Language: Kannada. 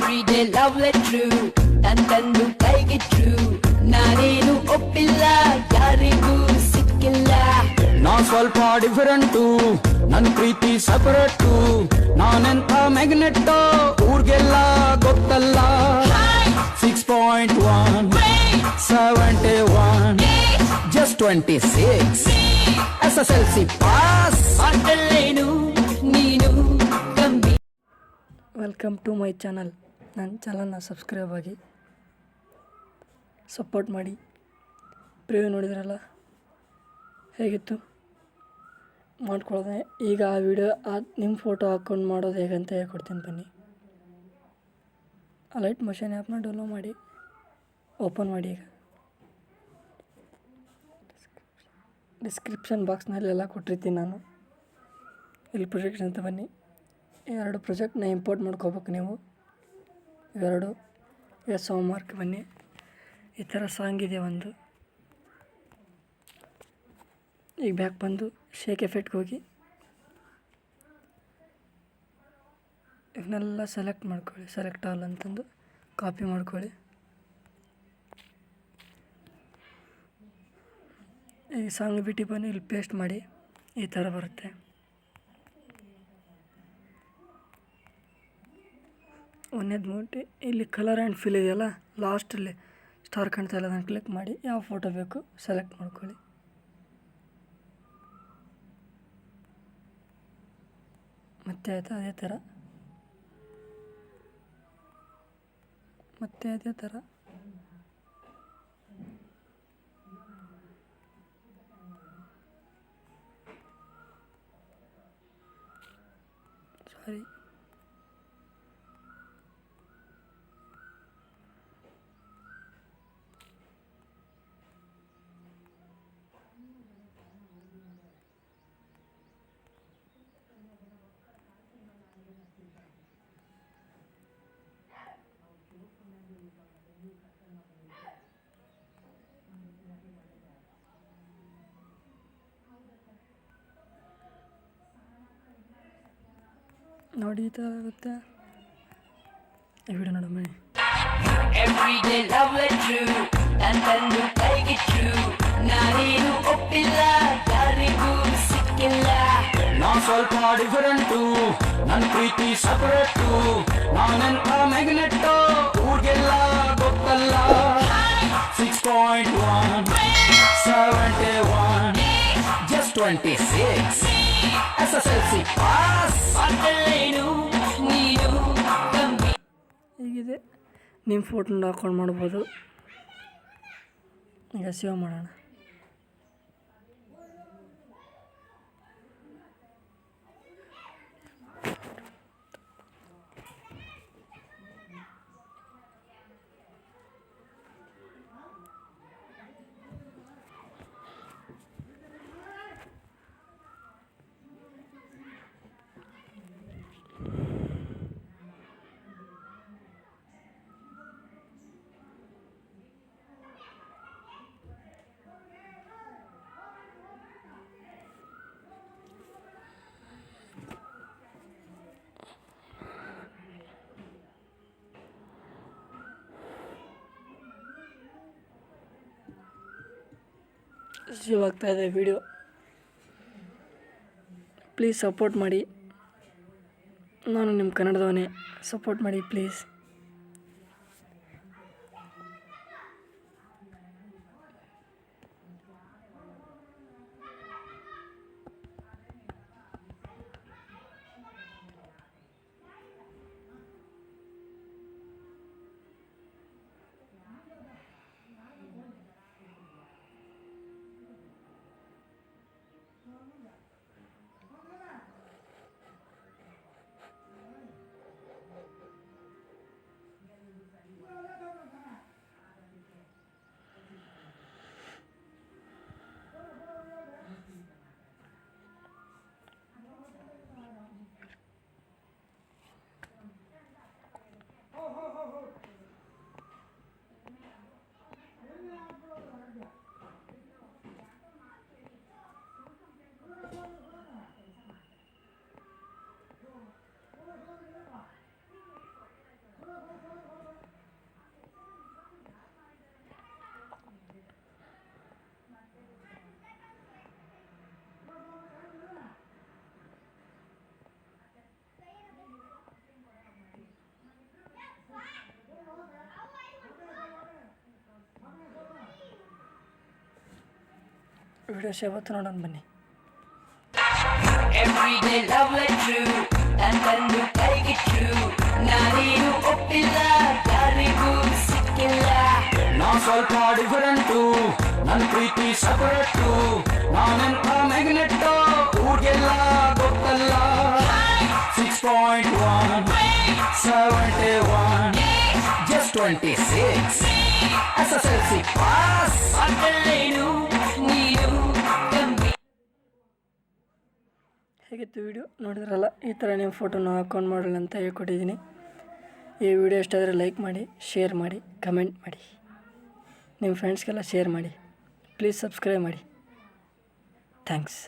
Everyday love letter ತಂದು ಕೈಗಿಟ್ರು ನಾನೇನು ಒಪ್ಪಿಲ್ಲ ಯಾರಿಗೂ ಸಿಕ್ಕಿಲ್ಲ. ನಾ ಸ್ವಲ್ಪ ಡಿಫರೆಂಟು ನನ್ ಪ್ರೀತಿ ಸಪರೇಟು ನಾನೆಂತ ಮ್ಯಾಗ್ನೆಟ್ ಊರ್ಗೆಲ್ಲ ಗೊತ್ತಲ್ಲ. 6.1 71 just 26 SSLC ಪಾಸ್ ಮಾತಲ್ಲೇನು ನೀನು ಕಮ್ಮಿ. Welcome to my channel. ನನ್ನ ಚಾನಲ್ನ ಸಬ್ಸ್ಕ್ರೈಬ್ ಆಗಿ ಸಪೋರ್ಟ್ ಮಾಡಿ. ಪ್ರಿವ್ಯೂ ನೋಡಿದ್ರಲ್ಲ ಹೇಗಿತ್ತು ಮಾಡ್ಕೊಳ್ಳೋದೆ. ಈಗ ಆ ವಿಡಿಯೋ ನಿಮ್ಮ ಫೋಟೋ ಹಾಕ್ಕೊಂಡು ಮಾಡೋದು ಹೇಗಂತ ಹೇಳ್ಕೊಡ್ತೀನಿ ಬನ್ನಿ. ಆ ಲೈಟ್ ಮೋಷನ್ ಆ್ಯಪ್ನ ಡೌನ್ಲೋಡ್ ಮಾಡಿ ಓಪನ್ ಮಾಡಿ. ಈಗ ಡಿಸ್ಕ್ರಿಪ್ಷನ್ ಬಾಕ್ಸ್ನಲ್ಲಿ ಎಲ್ಲ ಕೊಟ್ಟಿರ್ತೀನಿ ನಾನು. ಇಲ್ಲಿ ಪ್ರೊಜೆಕ್ಟ್ ಅಂತ ಬನ್ನಿ. ಎರಡು ಪ್ರೊಜೆಕ್ಟ್ನ ಇಂಪೋರ್ಟ್ ಮಾಡ್ಕೋಬೇಕು ನೀವು. ಇವೆರಡು ಹೋಮ್ವರ್ಕ್ ಬನ್ನಿ. ಈ ಥರ ಸಾಂಗ್ ಇದೆ ಒಂದು. ಈಗ ಬ್ಯಾಕ್ ಬಂದು ಶೇಕ್ ಎಫೆಕ್ಟ್ಗೆ ಹೋಗಿ ಇವನ್ನೆಲ್ಲ ಸೆಲೆಕ್ಟ್ ಮಾಡ್ಕೊಳ್ಳಿ. ಸೆಲೆಕ್ಟ್ ಆಲ್ ಅಂತಂದು ಕಾಪಿ ಮಾಡ್ಕೊಳ್ಳಿ. ಈ ಸಾಂಗ್ ಬಿಟ್ಟು ಬನ್ನಿ ಇಲ್ಲಿ ಪೇಸ್ಟ್ ಮಾಡಿ. ಈ ಥರ ಬರುತ್ತೆ. ಒಂದೇದು ಮೂಟಿ ಇಲ್ಲಿ ಕಲರ್ ಆ್ಯಂಡ್ ಫಿಲ್ ಇದೆಯಲ್ಲ, ಲಾಸ್ಟಲ್ಲಿ ಸ್ಟಾರ್ ಕಾಣ್ತಾ ಇಲ್ಲ, ಅದನ್ನು ಕ್ಲಿಕ್ ಮಾಡಿ ಯಾವ ಫೋಟೋ ಬೇಕು ಸೆಲೆಕ್ಟ್ ಮಾಡ್ಕೊಳ್ಳಿ. ಮತ್ತೆ ಆಯಿತು ಅದೇ ಥರ ಸಾರಿ ನೋಡಿ ಈ ಥರ ಆಗುತ್ತೆ. ಈ ವಿಡಿಯೋ ನೋಡೋ ಮನೆ. Everyday love letter ತಂದು ಕೈಗಿಟ್ರು ನಾನೇನು ಒಪ್ಪಿಲ್ಲ ಯಾರಿಗೂ ಸಿಕ್ಕಿಲ್ಲ. ನಾ ಸ್ವಲ್ಪ ಡಿಫರೆಂಟು ನನ್ ಪ್ರೀತಿ ಸಪರೇಟು ನಾನೆಂತ ಮ್ಯಾಗ್ನೆಟ್ ಊರ್ಗೆಲ್ಲ ಗೊತ್ತಲ್ಲ. 6.1 71 just 26 SSLC ಪಾಸ್ ಮಾತಲ್ಲೇನು ನೀನು ಕಮ್ಮಿ. ಹೀಗಿದೆ. ನಿಮ್ಮ ಫೋಟೋನ ಹಾಕ್ಕೊಂಡು ಮಾಡ್ಬೋದು. ಈಗ ಸೇವ್ ಮಾಡೋಣ. ಸೇವ್ ಆಗ್ತಾಯಿದೆ ವಿಡಿಯೋ. ಪ್ಲೀಸ್ ಸಪೋರ್ಟ್ ಮಾಡಿ. ನಾನು ನಿಮ್ಮ ಕನ್ನಡದವನೇ. ಸಪೋರ್ಟ್ ಮಾಡಿ ಪ್ಲೀಸ್. ವಿಡಿಯೋಸ್ ಯಾವತ್ತು ನೋಡೋಣ ಬನ್ನಿ. Everyday love letter ತಂದು ಕೈಗಿಟ್ರು ನಾನೇನು ಒಪ್ಪಿಲ್ಲ ಯಾರಿಗೂ ಸಿಕ್ಕಿಲ್ಲ. ನಾ ಸ್ವಲ್ಪ ಡಿಫರೆಂಟು ನನ್ನ ಪ್ರೀತಿ ಸಪರೇಟು ನಾನೆಂತ ಮ್ಯಾಗ್ನೆಟ್ಟು ಊರಿಗೆಲ್ಲ ಗೊತ್ತಲ್ಲ. 6.1 71 just 26 SSLC pass. ಅಕ್ಕಲ್ಲೇನು ನೀನು ಕಮ್ಮಿ. ಹೇಗಿತ್ತು ವಿಡಿಯೋ ನೋಡಿದ್ರಲ್ಲ, ಈ ಥರ ನಿಮ್ಮ ಫೋಟೋನ ಅಕೌಂಟ್ ಮಾಡಲ್ಲ ಅಂತ ಹೇಳ್ಕೊಟ್ಟಿದ್ದೀನಿ. ಈ ವಿಡಿಯೋ ಇಷ್ಟ ಆದರೆ ಲೈಕ್ ಮಾಡಿ, ಶೇರ್ ಮಾಡಿ, ಕಮೆಂಟ್ ಮಾಡಿ, ನಿಮ್ಮ ಫ್ರೆಂಡ್ಸ್ಗೆಲ್ಲ ಶೇರ್ ಮಾಡಿ, ಪ್ಲೀಸ್ ಸಬ್ಸ್ಕ್ರೈಬ್ ಮಾಡಿ. ಥ್ಯಾಂಕ್ಸ್.